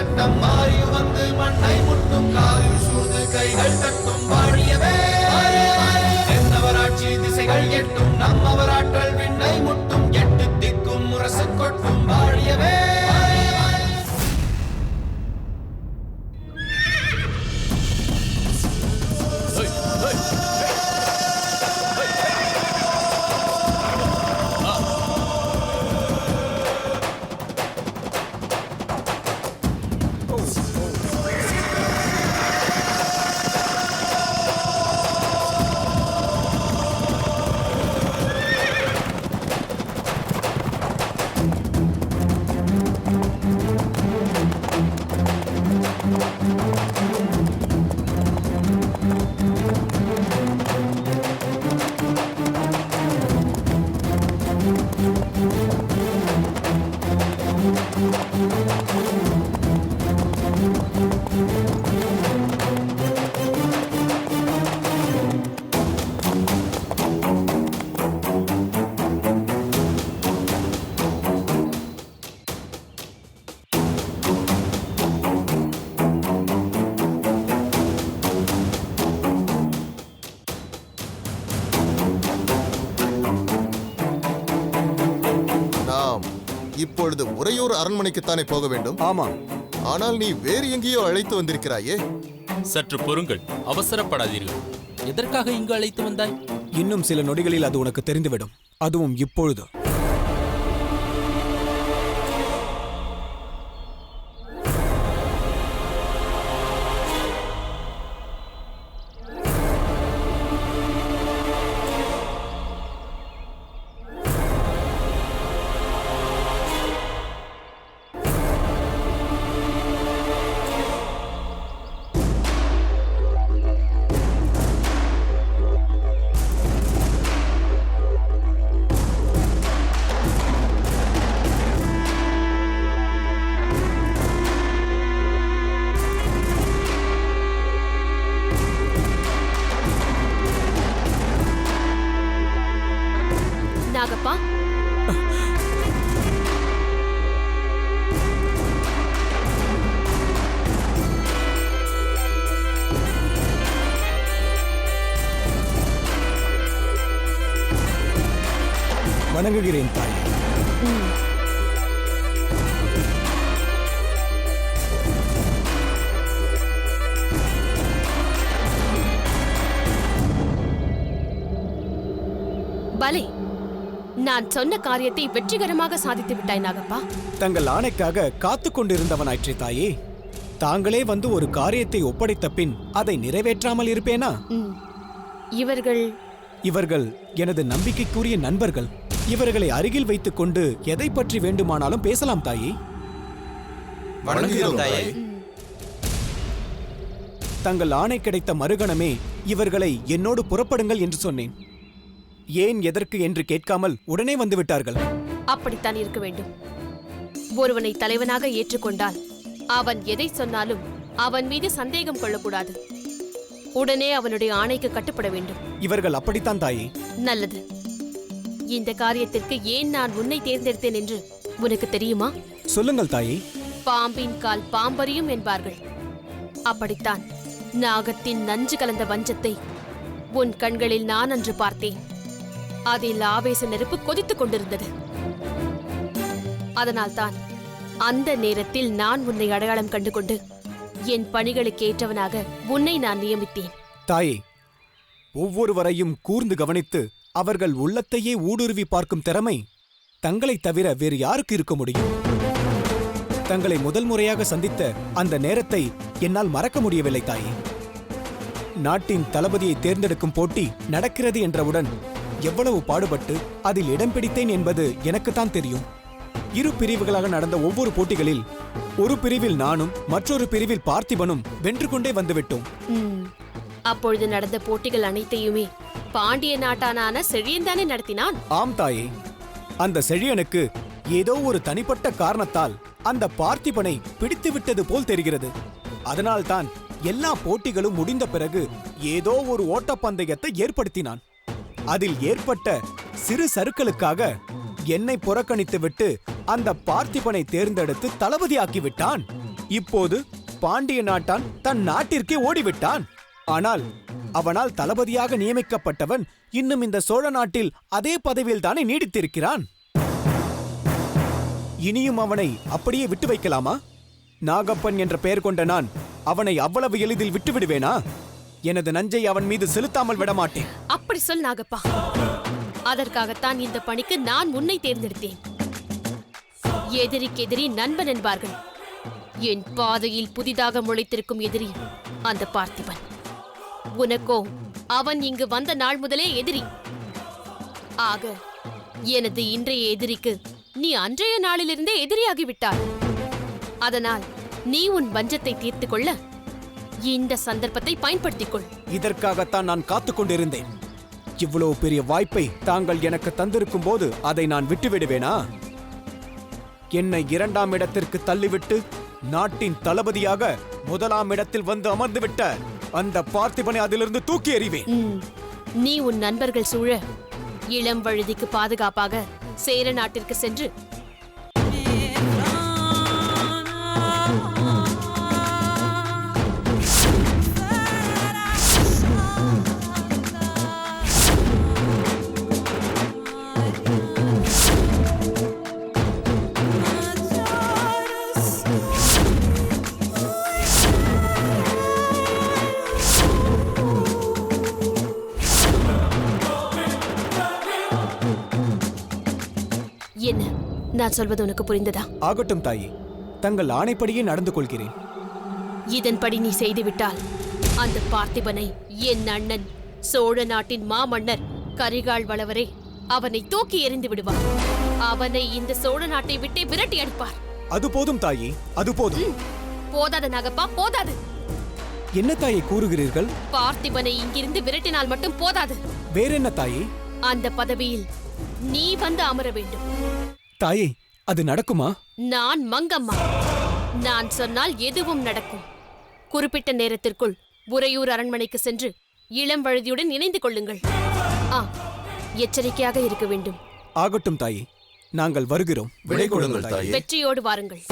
சட்டம் மாறி வந்து மண்ணை முட்டும் காலில் சூழ்ந்து கைகள் தட்டும் வாழியவே என்னவராட்சி திசைகள் எட்டும் நம்மவராற்றல் விண்ணை முட்டும் எட்டு திக்கும் முரசு கொட்டும் வாழியவே. இப்பொழுது உறையூர் அரண்மனைக்குத்தானே போக வேண்டும்? ஆமாம். ஆனால் நீ வேறு எங்கேயோ அழைத்து வந்திருக்கிறாயே. சற்று பொறுங்கள், அவசரப்படாதீர்கள். எதற்காக இங்கு அழைத்து வந்தாய்? இன்னும் சில நொடிகளில் அது உனக்கு தெரிந்துவிடும். அதுவும் இப்பொழுது. நாகப்பா, வணங்குகிறேன் தாய். பலே, நான் சொன்ன காரியத்தை வெற்றிகரமாக சாதித்து விட்டாய் நாகப்பா. தங்கள் ஆணைக்காக காத்துக் கொண்டிருந்தவனாயிற்றே தாயே. தாங்களே வந்து ஒரு காரியத்தை ஒப்படைத்த பின் அதை நிறைவேற்றாமல் இருப்பேனா? இவர்கள் எனது நம்பிக்கைக்குரிய நண்பர்கள். இவர்களை அருகில் வைத்துக் கொண்டு எதை பற்றி வேண்டுமானாலும் பேசலாம் தாயே. தங்கள் ஆணை கிடைத்த மறுகணமே இவர்களை என்னோடு புறப்படுங்கள் என்று சொன்னேன். ஏன் எதற்கு என்று கேட்காமல் உடனே வந்துவிட்டார்கள். அப்படித்தான் இருக்க வேண்டும். ஒருவனை தலைவனாக ஏற்றுக்கொண்டால் அவன் எதை சொன்னாலும் அவன் மீது சந்தேகம் கொள்ளக்கூடாது. உடனே அவனுடைய ஆணைக்கு கட்டுப்பட வேண்டும். இவர்கள் அப்படித்தான் தாயே. நல்லது. இந்த காரியத்திற்கு ஏன் நான் உன்னை தேர்ந்தெடுத்தேன் என்று உனக்கு தெரியுமா? சொல்லுங்கள் தாயே. பாம்பின் கால் பாம்பறியும் என்பார்கள். அப்படித்தான் நாகத்தின் நஞ்சு கலந்த வஞ்சத்தை உன் கண்களில் நான் அன்று பார்த்தேன். அதில் ஆவேச நெருப்பு கொதித்துக் கொண்டிருந்தது. அதனால்தான் அந்த நேரத்தில் நான் உன்னை அடையாளம் கண்டுகொண்டு என் பணிகளுக்கு ஏற்றவனாக உன்னை நான் நியமித்தேன். தாயே, ஒவ்வொருவரையும் கூர்ந்து கவனித்து அவர்கள் உள்ளத்தையே ஊடுருவி பார்க்கும் திறமை தங்களைத் தவிர வேறு யாருக்கு இருக்க முடியும்? தங்களை முதல் முறையாக சந்தித்த அந்த நேரத்தை என்னால் மறக்க முடியவில்லை தாயே. நாட்டின் தளபதியை தேர்ந்தெடுக்கும் போட்டி நடக்கிறது என்றவுடன் எவ்வளவு பாடுபட்டு அதில் இடம் பிடித்தேன் என்பது எனக்குத்தான் தெரியும். இரு பிரிவுகளாக நடந்த ஒவ்வொரு போட்டிகளில் ஒரு பிரிவில் நானும் மற்றொரு பிரிவில் பார்த்திபனும் வென்று கொண்டே வந்துவிட்டோம். அப்பொழுது நடந்த போட்டிகள் அனைத்தையுமே பாண்டிய நாட்டானான செழியன்தானே நடத்தினான்? ஆம் தாயே. அந்த செழியனுக்கு ஏதோ ஒரு தனிப்பட்ட காரணத்தால் அந்த பார்த்திபனை பிடித்து விட்டது போல் தெரிகிறது. அதனால்தான் எல்லா போட்டிகளும் முடிந்த பிறகு ஏதோ ஒரு ஓட்டப்பந்தயத்தை ஏற்படுத்தினான். அதில் ஏற்பட்ட சிறு சறுக்கலுக்காக என்னை புறக்கணித்து விட்டு அந்த பார்த்திபனை தேர்ந்தெடுத்து தளபதியாக்கி விட்டான். இப்போது பாண்டிய நாட்டான் தன் நாட்டிற்கே ஓடிவிட்டான். ஆனால் அவனால் தளபதியாக நியமிக்கப்பட்டவன் இன்னும் இந்த சோழ நாட்டில் அதே பதவியில் தானே நீடித்திருக்கிறான். இனியும் அவனை அப்படியே விட்டு வைக்கலாமா? நாகப்பன் என்ற பெயர் கொண்ட நான் அவனை அவ்வளவு எளிதில் விட்டு விடுவேனா? எனது நஞ்சை அவன் மீது செலுத்தாமல் விடமாட்டேன். அப்படி சொல் நாகப்பா. அதற்காகத்தான் இந்த பணிக்கு நான் உன்னை தேர்ந்தெடுத்தேன். எதிரிக்கு எதிரி நண்பன் என்பார்கள். என் பாதையில் புதிதாக முளைத்திருக்கும் எதிரி அந்த பார்த்திபன். உனக்கோ அவன் இங்கு வந்த நாள் முதலே எதிரி. ஆக எனது இன்றைய எதிரிக்கு நீ அன்றைய நாளிலிருந்தே எதிரியாகிவிட்டாய். அதனால் நீ உன் வஞ்சத்தை தீர்த்து கொள்ள இந்த சந்தர்ப்பத்தை பயன்படுத்திக் கொள். இதற்காகத்தான் நான் காத்துக் கொண்டிருந்தேன். இவ்வளவு பெரிய வாய்ப்பை தாங்கள் எனக்கு தந்திருக்கும் போது அதை நான் விட்டுவிடுவேனா? என்னை 2ஆம் இடத்திற்கு தள்ளிவிட்டு நாட்டின் தளபதியாக 1ஆம் இடத்தில் வந்து அமர்ந்துவிட்ட அந்த பார்த்திபனை அதிலிருந்து தூக்கி எறிவேன். நீ உன் நண்பர்கள் சூழ இளம் வழுதிக்கு பாதுகாப்பாக சேர நாட்டிற்கு சென்று என்ன? நான் சொல்வது உனக்கு புரிந்ததா? ஆகட்டும் தாயே, தங்கள் ஆணைப்படியே நடந்து கொள்கிறேன். இதன்படி நீ செய்துவிட்டால் அந்த பார்த்திபனை என் அண்ணன் சோழ நாட்டின் மாமன்னர் கரிகால் வளவரே அவனை தூக்கி எறிந்து விடுவார். அவனை இந்த சோழ நாட்டை விட்டே விரட்டி அடிப்பார். அது போதும் தாயே, அது போதும். போதாது நாகப்பா, போதாது. என்ன தாயே கூறுகிறீர்கள்? பார்த்திபனை இங்கிருந்து விரட்டினால் மட்டும் போதாது. வேறென்ன தாயே? அந்த பதவியில் நீ வந்து அமர வேண்டும். தாயே, அது நடக்குமா? நான் மங்கம்மா. நான் சொன்னால் எதுவும் நடக்கும். குறிப்பிட்ட நேரத்திற்குள் உறையூர் அரண்மனைக்கு சென்று இளம் வழுதியுடன் இணைந்து கொள்ளுங்கள். எச்சரிக்கையாக இருக்க வேண்டும். ஆகட்டும் தாயே, நாங்கள் வருகிறோம். விடை கொடுங்கள் தாயே. வெற்றியோடு வாருங்கள்.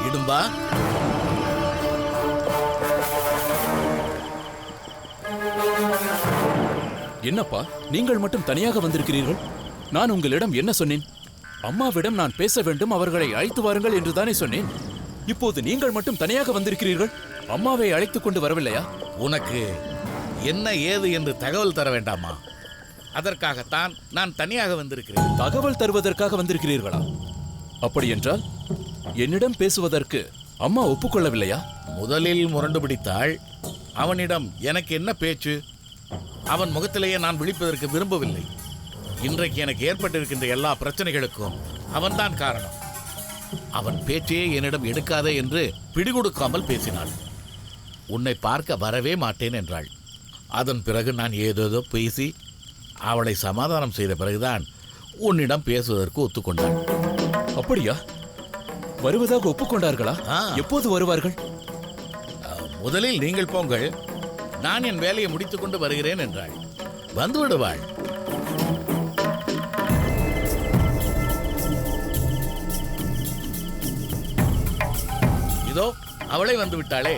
இடும்பா, என்னப்பா, நீங்கள் மட்டும் தனியாக வந்திருக்கிறீர்கள்? நான் உங்களிடம் என்ன சொன்னேன்? அம்மாவிடம் நான் பேச வேண்டும், அவர்களை அழைத்து வாருங்கள் என்று தானே சொன்னேன். இப்போது நீங்கள் மட்டும் தனியாக வந்திருக்கிறீர்கள். அம்மாவை அழைத்துக் கொண்டு வரவில்லையா? உனக்கு என்ன ஏது என்று தகவல் தர வேண்டாமா? அதற்காகத்தான் நான் தனியாக வந்திருக்கிறேன். தகவல் தருவதற்காக வந்திருக்கிறீர்களா? அப்படி என்றால் என்னிடம் பேசுவதற்கு அம்மா ஒப்புக்கொள்ளவில்லையா? முதலில் முரண்டு பிடித்தாள். அவனிடம் எனக்கு என்ன பேச்சு? அவன் முகத்திலேயே நான் விழிப்பதற்கு விரும்பவில்லை. இன்றைக்கு எனக்கு ஏற்பட்டிருக்கின்ற எல்லா பிரச்சனைகளுக்கும் அவன்தான் காரணம். அவன் பேச்சையே என்னிடம் எடுக்காதே என்று பிடிகொடுக்காமல் பேசினாள். உன்னை பார்க்க வரவே மாட்டேன் என்றாள். அதன் பிறகு நான் ஏதேதோ பேசி அவளை சமாதானம் செய்த பிறகுதான் உன்னிடம் பேசுவதற்கு ஒத்துக்கொண்டாள். அப்படியா? வருவதாக ஒப்புக்கொண்டார்களா? எப்போது வருவார்கள்? முதலில் நீங்கள் போங்கள், நான் என் வேலையை முடித்துக் கொண்டு வருகிறேன் என்றாள். வந்து விடுவாள். இதோ அவளை வந்து விட்டாளே.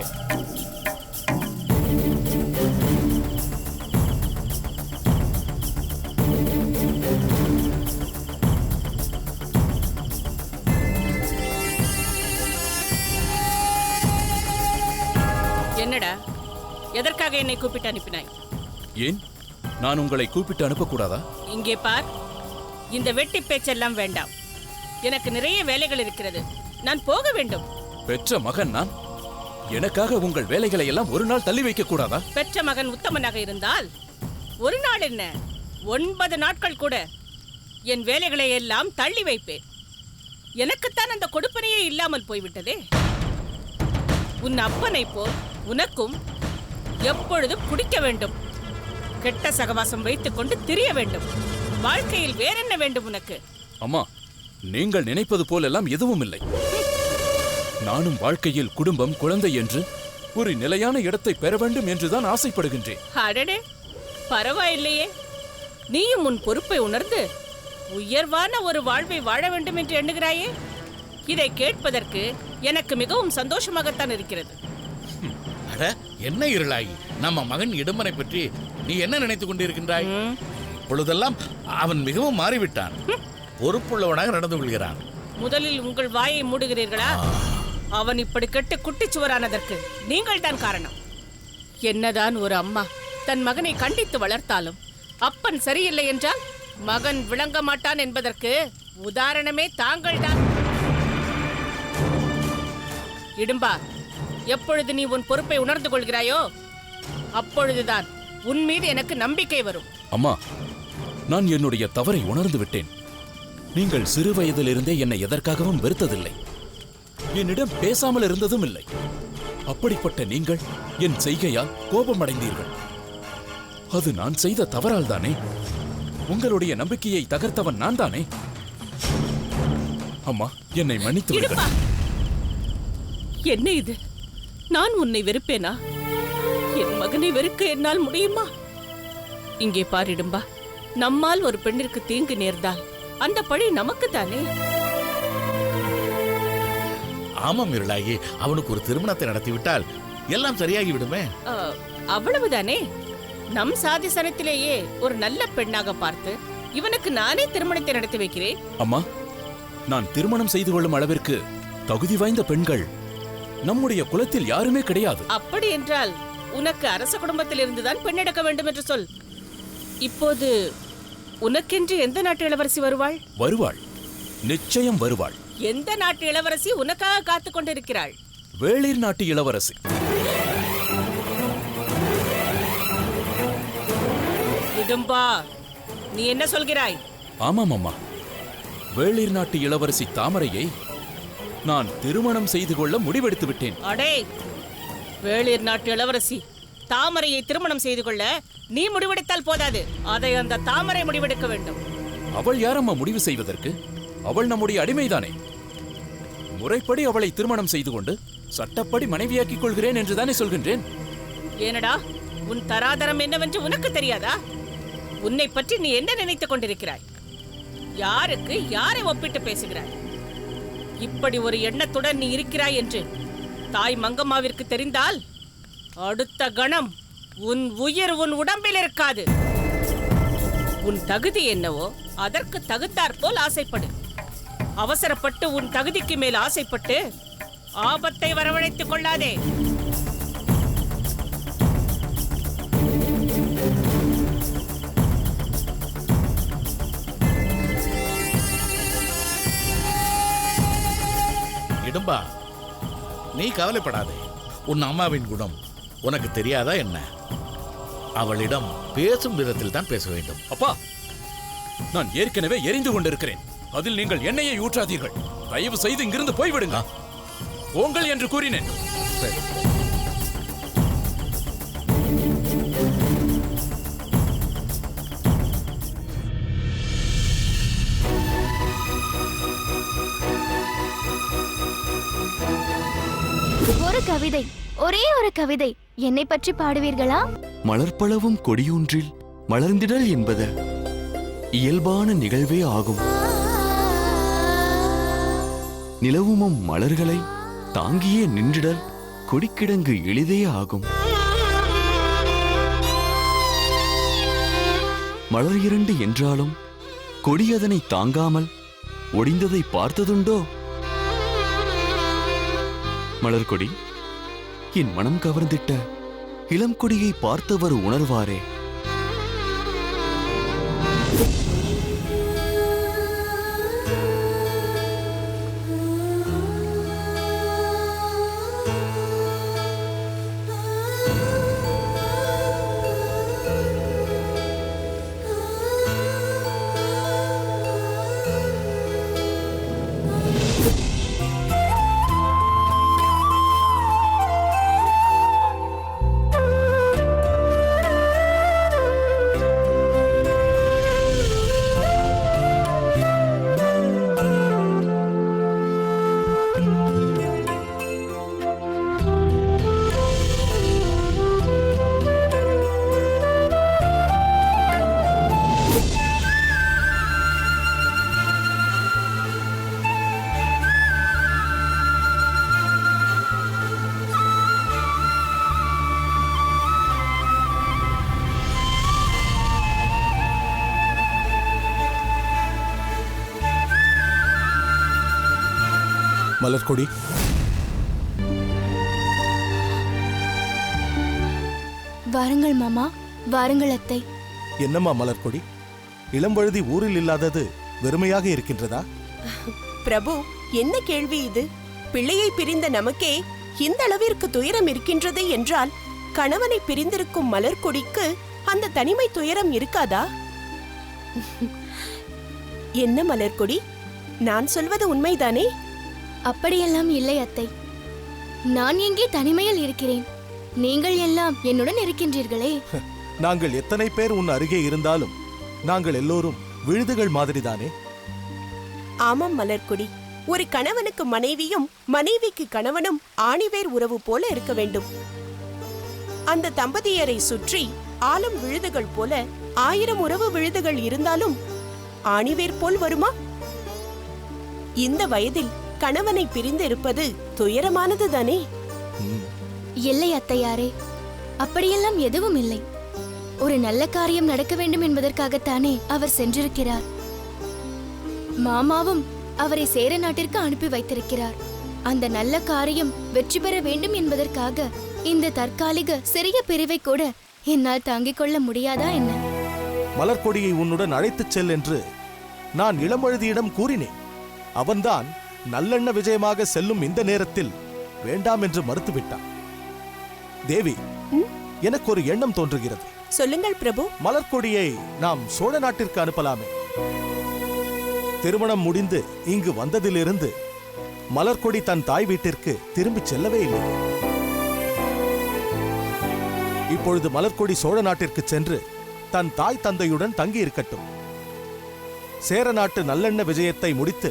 எதற்காக என்னை கூப்பிட்டு அனுப்பினாய்? ஏன் நான் உங்களை கூப்பிட்டு அனுப்பக்கூடாதா? இங்கே பார், இந்த வெட்டி பேச்செல்லாம் வேண்டாம். எனக்கு நிறைய வேலைகள் இருக்கிறது. நான் போக வேண்டும். பெற்ற மகன் நான். எனக்காக உங்கள் வேலைகளை எல்லாம் ஒரு நாள் தள்ளி வைக்க கூடாதா? பெற்ற மகன் உத்தமனாக இருந்தால் ஒரு நாள் என்ன, 9 நாட்கள் கூட என் வேலைகளை எல்லாம் தள்ளி வைப்பேன். எனக்குத்தான் அந்த கொடுப்பனையே இல்லாமல் போய்விட்டதே. உன் அப்பனை போல் உனக்கும் எப்பொழுதும் குடிக்க வேண்டும், கெட்ட சகவாசம் வைத்துக் கொண்டு திரிய வேண்டும். வாழ்க்கையில் வேறென்ன வேண்டும் உனக்கு? அம்மா, நீங்கள் நினைப்பது போலெல்லாம் எதுவும் இல்லை. நானும் வாழ்க்கையில் குடும்பம், குழந்தை என்று ஒரு நிலையான இடத்தை பெற வேண்டும் என்றுதான் ஆசைப்படுகின்றேன். அடடே, பரவாயில்லையே. நீயும் உன் பொறுப்பை உணர்ந்து உயர்வான ஒரு வாழ்வை வாழ வேண்டும் என்று எண்ணுகிறாயே. இதை கேட்பதற்கு எனக்கு மிகவும் சந்தோஷமாகத்தான் இருக்கிறது. அட, என்ன இருளாயி, நம்ம மகன் இடும்பனை பற்றி நீ என்ன நினைத்துக் கொண்டிருக்கின்றாய்? இப்பொழுதெல்லாம் அவன் மிகவும் மாறிவிட்டான். பொறுப்புள்ளவனாக நடந்து கொள்கிறான். முதலில் உங்கள் வாயை மூடுகிறீர்களா? அவன் இப்படி கெட்டு குட்டிச்சுவரானதற்கு நீங்கள் தான் காரணம். என்னதான் ஒரு அம்மா தன் மகனை கண்டித்து வளர்த்தாலும் அப்பன் சரியில்லை என்றால் மகன் விளங்க மாட்டான் என்பதற்கு உதாரணமே தாங்கள் தான். இடும்பா, எப்பொழுது நீ உன் பொறுப்பை உணர்ந்து கொள்கிறாயோ அப்பொழுதுதான் உன் மீது எனக்கு நம்பிக்கை வரும். அம்மா, நான் என்னுடைய தவறை உணர்ந்து விட்டேன். நீங்கள் சிறு வயதிலிருந்தே என்னை எதற்காகவும் வெறுத்ததில்லை, என்னிடம் பேசாமல் இருந்ததும் இல்லை. அப்படிப்பட்ட நீங்கள் என் செய்கையால் கோபமடைந்தீர்கள். அது நான் செய்த தவறால் தானே. உங்களுடைய நம்பிக்கையை தகர்த்தவன் நான் தானே. அம்மா, என்னை மன்னித்து இடும்பா, விடுங்கள். என்ன இது? நான் உன்னை வெறுப்பேனா? என் மகனை வெறுக்க என்னால் முடியுமா? இங்கே பாரிடும்பா, நம்மால் ஒரு பெண்ணிற்கு தீங்கு நேர்ந்தால் அந்த பழி நமக்கு தானே. ஆமாம் இருளாயி, அவனுக்கு ஒரு திருமணத்தை நடத்திவிட்டால் எல்லாம் சரியாகி விடுமே. அவ்வளவுதானே. நம் சாதி சனத்திலேயே ஒரு நல்ல பெண்ணாக பார்த்து இவனுக்கு நானே திருமணத்தை நடத்தி வைக்கிறேன். அம்மா, நான் திருமணம் செய்து கொள்ளும் அளவிற்கு தகுதி வாய்ந்த பெண்கள் நம்முடைய குலத்தில் யாருமே கிடையாது. அப்படி என்றால் உனக்கு அரச குடும்பத்தில் இருந்துதான் பெண் எடுக்க வேண்டும் என்று சொல். இப்போது உனக்கென்று எந்த நாட்டு இளவரசி வருவாள்? வருவாள், நிச்சயம் வருவாள். எந்த நாட்டு இளவரசி உனக்காக காத்துக் கொண்டிருக்கிறாள்? வேளிர் நாட்டு இளவரசி. இடும்பா, நீ என்ன சொல்கிறாய்? ஆமாம் அம்மா, வேளிர் நாட்டு இளவரசி தாமரையை நான் திருமணம் செய்து கொள்ள முடிவெடுத்து விட்டேன். அடே, வேளிர் நாட்டு இளவரசி தாமரையை திருமணம் செய்து கொள்ள நீ முடிவெடுத்தால் போதாது, அதை அந்த தாமரை முடிவெடுக்க வேண்டும். அவள் யாரம்மா முடிவு செய்வதற்கு? அவள் நம்முடைய அடிமைதானே. முறைப்படி அவளை திருமணம் செய்து கொண்டு சட்டப்படி மனைவியாக்கிக் கொள்கிறேன் என்றுதானே சொல்கின்றேன். ஏனடா, உன் தராதரம் என்னவென்று உனக்கு தெரியாதா? உன்னை பற்றி நீ என்ன நினைத்துக் கொண்டிருக்கிறாய்? யாருக்கு யாரை ஒப்பிட்டு பேசுகிறாய்? இப்படி ஒரு எண்ணத்துடன் நீ இருக்கிறாய் என்று தாய் மங்கம்மாவிற்கு தெரிந்தால் அடுத்த கணம் உன் உயிர் உன் உடம்பில் இருக்காது. உன் தகுதி என்னவோ அதற்கு தகுந்தாற்போல் ஆசைப்படு. அவசரப்பட்டு உன் தகுதிக்கு மேல் ஆசைப்பட்டு ஆபத்தை வரவழைத்துக் கொள்ளாதே. இடும்பா, நீ கவலைப்படாதே. உன் அம்மாவின் குணம் உனக்கு தெரியாதா என்ன? அவளிடம் பேசும் விதத்தில் தான் பேச வேண்டும். அப்பா, நான் ஏற்கனவே எரிந்து கொண்டிருக்கிறேன். அதில் நீங்கள் எண்ணெயை ஊற்றாதீர்கள். தயவு செய்து இங்கிருந்து போய்விடுங்க. போங்கள் என்று கூறினேன். சரி. ஒரு கவிதை, ஒரே ஒரு கவிதை என்னை பற்றி பாடுவீர்களா? மலர்பளவும் கொடியொன்றில் மலர்ந்திடல் என்பது இயல்பான நிகழ்வே ஆகும். நிலவுமம் மலர்களை தாங்கியே நின்றிடல் கொடிக்கிடங்கு எளிதே ஆகும். மலர் இரண்டு என்றாலும் கொடி அதனை தாங்காமல் ஒடிந்ததை பார்த்ததுண்டோ? மலர்கொடி, என் மனம் கவர்ந்திட்ட இளம்கொடியை பார்த்தவர் உணர்வாரே. மலர்கொடி, வாருங்கள் மாமா, வாருங்கள் அத்தை. என்னம்மா மலர்கொடி, இளம்பழுதி ஊரில் இல்லாதது வெறுமையாக இருக்கின்றதா? பிரபு, என்ன கேள்வி இது? பிள்ளையை பிரிந்த நமக்கே இந்த அளவிற்கு துயரம் இருக்கின்றது என்றால் கணவனை பிரிந்திருக்கும் மலர்கொடிக்கு அந்த தனிமை துயரம் இருக்காதா? என்ன மலர்கொடி, நான் சொல்வது உண்மைதானே? அப்படியெல்லாம் இல்லை அத்தை. நான் எங்கே தனிமையில் இருக்கிறேன்? நீங்கள் எல்லாம் என்னுடன் இருக்கின்றீர்களே. நாங்கள் எத்தனை பேர் உன் அருகே இருந்தாலும் நாங்கள் எல்லோரும் விழுதுகள் மாதிரிதானே. ஆமாம் மலர்கொடி, ஒரு கணவனுக்கு மனைவியும் மனைவிக்கு கணவனும் ஆணிவேர் உறவு போல இருக்க வேண்டும். அந்த தம்பதியரை சுற்றி ஆலம் விழுதுகள் போல 1000 உறவு விழுதுகள் இருந்தாலும் ஆணிவேர் போல் வருமா? இந்த வயதில் கணவனை பிரிந்து இருப்பது துயரமானது தானே. இல்லை அத்தையாரே, அப்படியெல்லாம் எதுவும் இல்லை. ஒரு நல்ல காரியம் நடக்க வேண்டும் என்பதற்காகத்தானே அவர் சென்றிருக்கிறார். மாமாவும் அவரை சேர நாட்டிற்கு அனுப்பி வைத்திருக்கிறார். அந்த நல்ல காரியம் வெற்றி பெற வேண்டும் என்பதற்காக இந்த தற்காலிக சிறிய பிரிவை கூட என்னால் தாங்கிக் கொள்ள முடியாதா என்ன? மலர்கொடியை உன்னுடன் அழைத்துச் செல் என்று நான் இளமழுதியிடம் கூறினேன். அவன்தான் நல்லெண்ண விஜயமாக செல்லும் இந்த நேரத்தில் வேண்டாம் என்று மறுத்துவிட்டான். தேவி, எனக்கு ஒரு எண்ணம் தோன்றுகிறது. சொல்லுங்கள் பிரபு. மலர்கொடியை நாம் சோழ நாட்டிற்கு அனுப்பலாமே. திருமணம் முடிந்து இங்கு வந்ததிலிருந்து மலர்கொடி தன் தாய் வீட்டிற்கு திரும்பிச் செல்லவே இல்லை. இப்பொழுது மலர்கொடி சோழ நாட்டிற்கு சென்று தன் தாய் தந்தையுடன் தங்கி இருக்கட்டும். சேர நாட்டு நல்லெண்ண விஜயத்தை முடித்து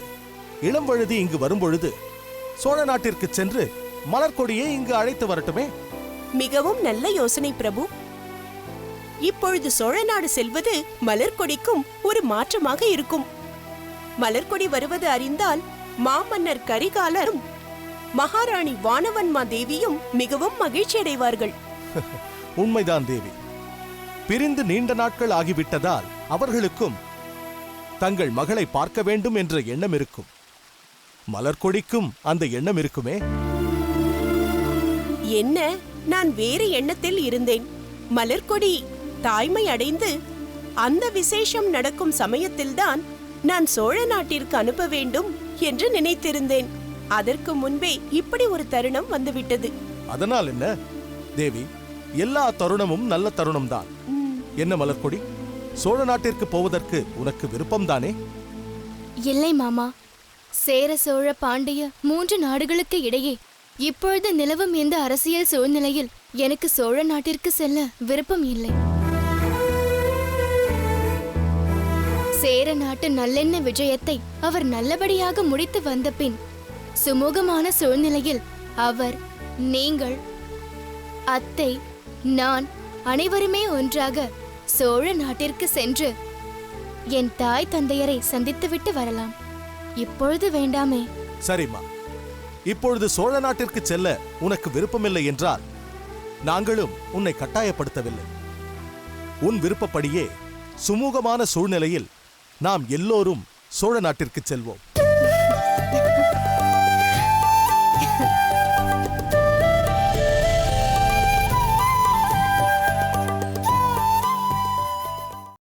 இளம்வழுதி இங்கு வரும்பொழுது சோழ நாட்டிற்கு சென்று மலர்கொடியை இங்கு அழைத்து வரட்டுமே. மிகவும் நல்ல யோசனை பிரபு. இப்பொழுது சோழ நாடு செல்வது மலர்கொடிக்கும் ஒரு மாற்றமாக இருக்கும். மலர்கொடி வருவது அறிந்தால் மாமன்னர் கரிகாலரும் மகாராணி வானவன்மா தேவியும் மிகவும் மகிழ்ச்சி அடைவார்கள். உண்மைதான் தேவி. பிரிந்து நீண்ட நாட்கள் ஆகிவிட்டதால் அவர்களுக்கும் தங்கள் மகளை பார்க்க வேண்டும் என்ற எண்ணம் இருக்கும். மலர்கொடிக்கும் அந்த எண்ணம் இருக்குமே. என்ன, நான் வேறு எண்ணத்தில் இருந்தேன். மலர்கொடி தாய்மை அடைந்து அந்த விசேஷம் நடக்கும் சமயத்தில்தான் நான் சோழ நாட்டிற்கு அனுப்ப வேண்டும் என்று நினைத்திருந்தேன். அதற்கு முன்பே இப்படி ஒரு தருணம் வந்துவிட்டது. அதனால் என்ன தேவி, எல்லா தருணமும் நல்ல தருணம்தான். என்ன மலர்கொடி, சோழ நாட்டிற்கு போவதற்கு உனக்கு விருப்பம்தானே? இல்லை மாமா, சேர சோழ பாண்டிய 3 நாடுகளுக்கு இடையே இப்பொழுது நிலவும் இந்த அரசியல் சூழ்நிலையில் எனக்கு சோழ நாட்டிற்கு செல்ல விருப்பம் இல்லை. சேர நாட்டு நல்லெண்ண விஜயத்தை அவர் நல்லபடியாக முடித்து வந்த பின் சுமூகமான சூழ்நிலையில் அவர், நீங்கள், அத்தை, நான் அனைவருமே ஒன்றாக சோழ நாட்டிற்கு சென்று என் தாய் தந்தையரை சந்தித்துவிட்டு வரலாம். இப்பொழுது வேண்டாமே. சரிம்மா, இப்பொழுது சோழ நாட்டிற்கு செல்ல உனக்கு விருப்பமில்லை என்றால் நாங்களும் உன்னை கட்டாயப்படுத்தவில்லை. உன் விருப்பப்படியே சுமூகமான சூழ்நிலையில் நாம் எல்லோரும் சோழ நாட்டிற்கு செல்வோம்.